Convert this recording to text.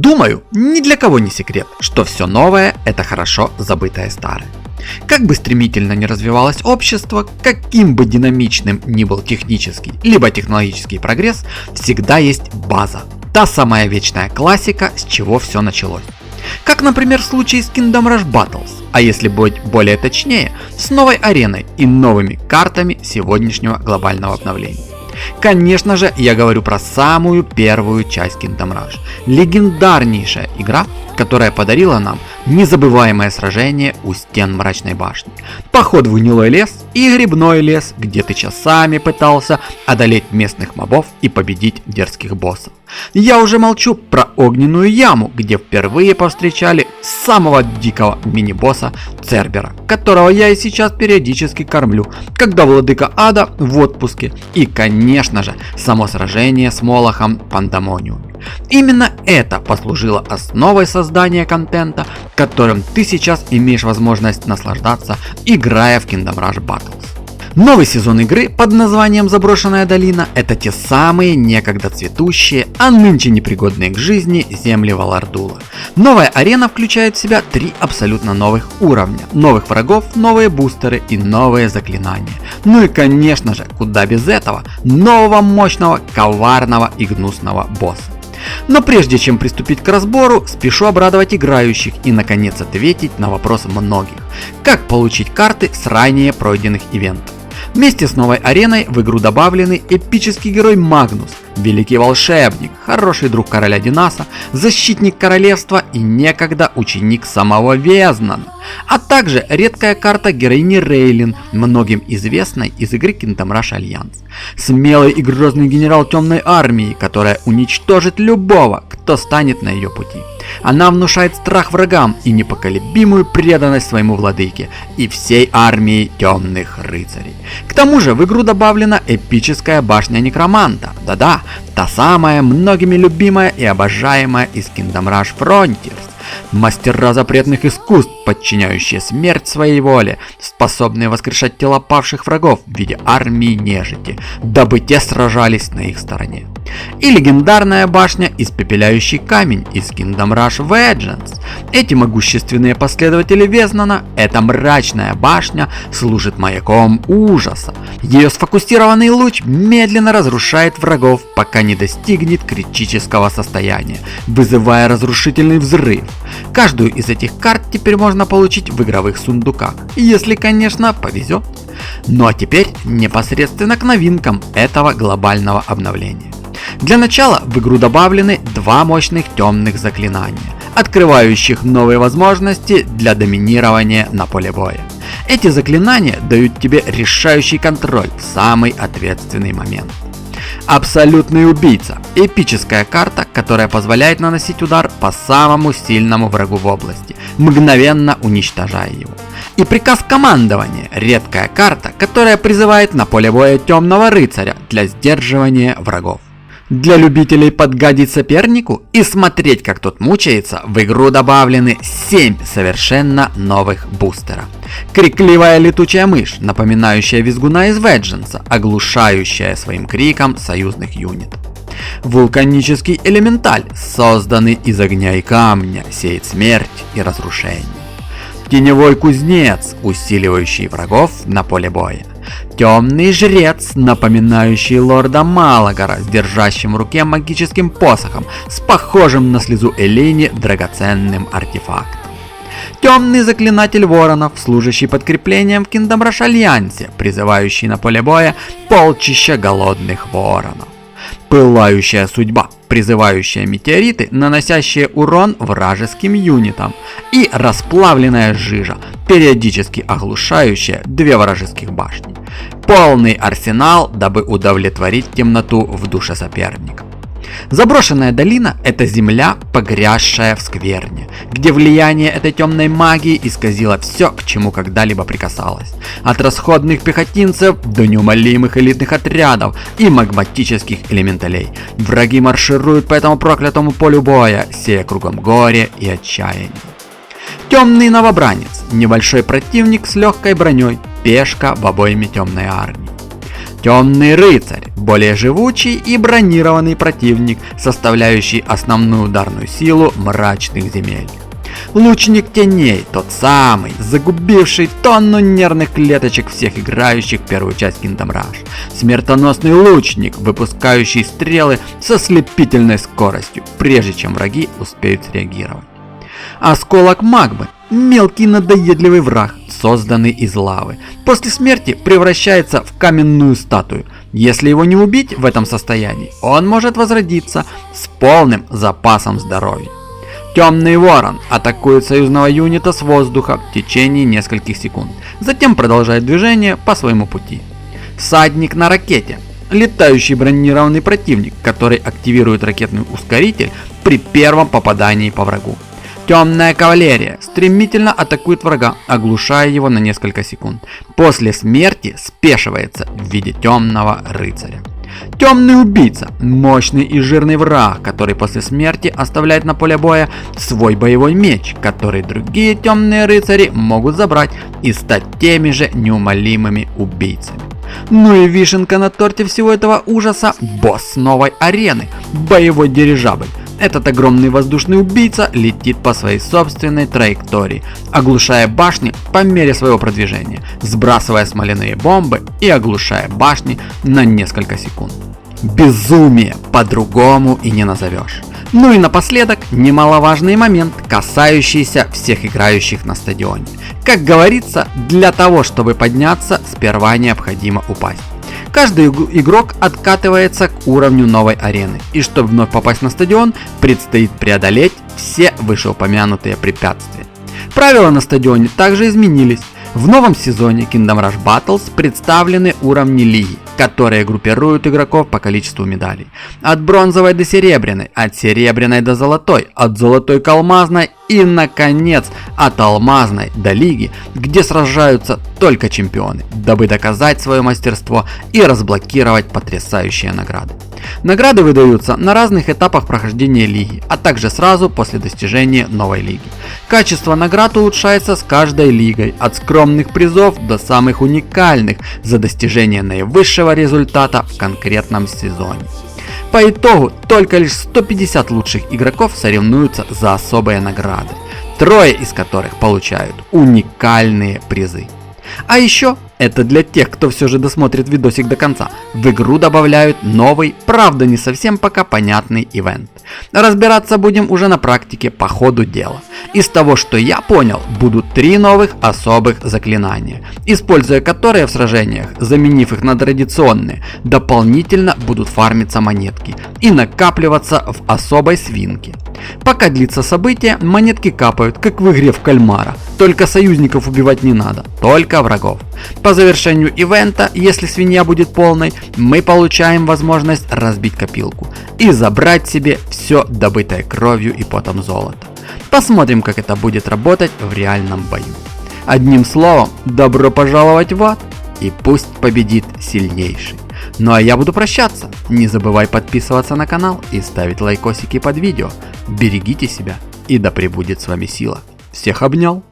Думаю, ни для кого не секрет, что все новое – это хорошо забытое старое. Как бы стремительно ни развивалось общество, каким бы динамичным ни был технический либо технологический прогресс, всегда есть база. Та самая вечная классика, с чего все началось. Как, например, в случае с Kingdom Rush Battles, а если быть более точнее, с новой ареной и новыми картами сегодняшнего глобального обновления. Конечно же, я говорю про самую первую часть Kingdom Rush. Легендарнейшая игра, которая подарила нам незабываемое сражение у стен Мрачной Башни, поход в гнилой лес и грибной лес, где ты часами пытался одолеть местных мобов и победить дерзких боссов. Я уже молчу про огненную яму, где впервые повстречали самого дикого мини-босса Цербера, которого я и сейчас периодически кормлю, когда владыка ада в отпуске, и конечно же само сражение с Молохом в Пандемониуме. Именно это послужило основой создания контента, которым ты сейчас имеешь возможность наслаждаться, играя в Kingdom Rush Battles. Новый сезон игры под названием Заброшенная долина – это те самые некогда цветущие, а нынче непригодные к жизни земли Валардула. Новая арена включает в себя 3 абсолютно новых уровня, новых врагов, новые бустеры и новые заклинания. Ну и конечно же, куда без этого, нового мощного, коварного и гнусного босса. Но прежде чем приступить к разбору, спешу обрадовать играющих и наконец ответить на вопрос многих. Как получить карты с ранее пройденных ивентов? Вместе с новой ареной в игру добавлены эпический герой Магнус, великий волшебник, хороший друг короля Динаса, защитник королевства и некогда ученик самого Везнана, а также редкая карта героини Рейлин, многим известной из игры Kingdom Rush Alliance. Смелый и грозный генерал темной армии, которая уничтожит любого, кто станет на ее пути. Она внушает страх врагам и непоколебимую преданность своему владыке и всей армии темных рыцарей. К тому же в игру добавлена эпическая башня Некроманта. Да-да, та самая многими любимая и обожаемая из Kingdom Rush Frontiers. Мастера запретных искусств, подчиняющие смерть своей воле, способные воскрешать тела павших врагов в виде армии нежити, дабы те сражались на их стороне. И легендарная башня Испепеляющий камень из Kingdom Rush Vengeance. Эти могущественные последователи Везнана, эта мрачная башня служит маяком ужаса. Ее сфокусированный луч медленно разрушает врагов, пока не достигнет критического состояния, вызывая разрушительный взрыв. Каждую из этих карт теперь можно получить в игровых сундуках, если, конечно, повезет. Ну а теперь непосредственно к новинкам этого глобального обновления. Для начала в игру добавлены 2 мощных темных заклинания, открывающих новые возможности для доминирования на поле боя. Эти заклинания дают тебе решающий контроль в самый ответственный момент. Абсолютный убийца – эпическая карта, которая позволяет наносить удар по самому сильному врагу в области, мгновенно уничтожая его. И приказ командования – редкая карта, которая призывает на поле боя темного рыцаря для сдерживания врагов. Для любителей подгадить сопернику и смотреть, как тот мучается, в игру добавлены 7 совершенно новых бустеров. Крикливая летучая мышь, напоминающая визгуна из Vengeance, оглушающая своим криком союзных юнитов. Вулканический элементаль, созданный из огня и камня, сеет смерть и разрушение. Теневой кузнец, усиливающий врагов на поле боя. Темный жрец, напоминающий лорда Малагора, с держащим в руке магическим посохом, с похожим на слезу Элини драгоценным артефактом. Темный заклинатель воронов, служащий подкреплением в Kingdom Rush Alliance, призывающий на поле боя полчища голодных воронов. Пылающая судьба, призывающая метеориты, наносящие урон вражеским юнитам. И расплавленная жижа, периодически оглушающая 2 вражеских башни. Полный арсенал, дабы удовлетворить темноту в душе соперника. Заброшенная долина – это земля, погрязшая в скверне, где влияние этой темной магии исказило все, к чему когда-либо прикасалось. От расходных пехотинцев до неумолимых элитных отрядов и магматических элементалей. Враги маршируют по этому проклятому полю боя, сея кругом горе и отчаяние. Темный новобранец – небольшой противник с легкой броней, пешка в обойме темной армии. Темный рыцарь, более живучий и бронированный противник, составляющий основную ударную силу мрачных земель. Лучник теней, тот самый, загубивший тонну нервных клеточек всех играющих первую часть Kingdom Rush. Смертоносный лучник, выпускающий стрелы со слепительной скоростью, прежде чем враги успеют среагировать. Осколок магмы, мелкий надоедливый враг, созданный из лавы, после смерти превращается в каменную статую. Если его не убить в этом состоянии, он может возродиться с полным запасом здоровья. Темный ворон атакует союзного юнита с воздуха в течение нескольких секунд, затем продолжает движение по своему пути. Всадник на ракете, летающий бронированный противник, который активирует ракетный ускоритель при первом попадании по врагу. Темная кавалерия стремительно атакует врага, оглушая его на несколько секунд. После смерти спешивается в виде темного рыцаря. Темный убийца, мощный и жирный враг, который после смерти оставляет на поле боя свой боевой меч, который другие темные рыцари могут забрать и стать теми же неумолимыми убийцами. Ну и вишенка на торте всего этого ужаса — босс новой арены, боевой дирижабль. Этот огромный воздушный убийца летит по своей собственной траектории, оглушая башни по мере своего продвижения, сбрасывая смоляные бомбы и оглушая башни на несколько секунд. Безумие по-другому и не назовешь. Ну и напоследок немаловажный момент, касающийся всех играющих на стадионе. Как говорится, для того, чтобы подняться, сперва необходимо упасть. Каждый игрок откатывается к уровню новой арены, и чтобы вновь попасть на стадион, предстоит преодолеть все вышеупомянутые препятствия. Правила на стадионе также изменились. В новом сезоне Kingdom Rush Battles представлены уровни лиги, которые группируют игроков по количеству медалей. От бронзовой до серебряной, от серебряной до золотой, от золотой к алмазной и, наконец, от алмазной до лиги, где сражаются только чемпионы, дабы доказать свое мастерство и разблокировать потрясающие награды. Награды выдаются на разных этапах прохождения лиги, а также сразу после достижения новой лиги. Качество наград улучшается с каждой лигой, от скромных призов до самых уникальных за достижение наивысшего результата в конкретном сезоне. По итогу только лишь 150 лучших игроков соревнуются за особые награды, трое из которых получают уникальные призы. А еще, это для тех, кто все же досмотрит видосик до конца, в игру добавляют новый, правда не совсем пока понятный ивент. Разбираться будем уже на практике по ходу дела. Из того, что я понял, будут 3 новых особых заклинания, используя которые в сражениях, заменив их на традиционные, дополнительно будут фармиться монетки и накапливаться в особой свинке. Пока длится событие, монетки капают, как в игре в кальмара, только союзников убивать не надо, только врагов. По завершению ивента, если свинья будет полной, мы получаем возможность разбить копилку и забрать себе все добытое кровью и потом золото. Посмотрим, как это будет работать в реальном бою. Одним словом, добро пожаловать в ад, и пусть победит сильнейший. Ну а я буду прощаться. Не забывай подписываться на канал и ставить лайкосики под видео. Берегите себя, и да пребудет с вами сила. Всех обнял.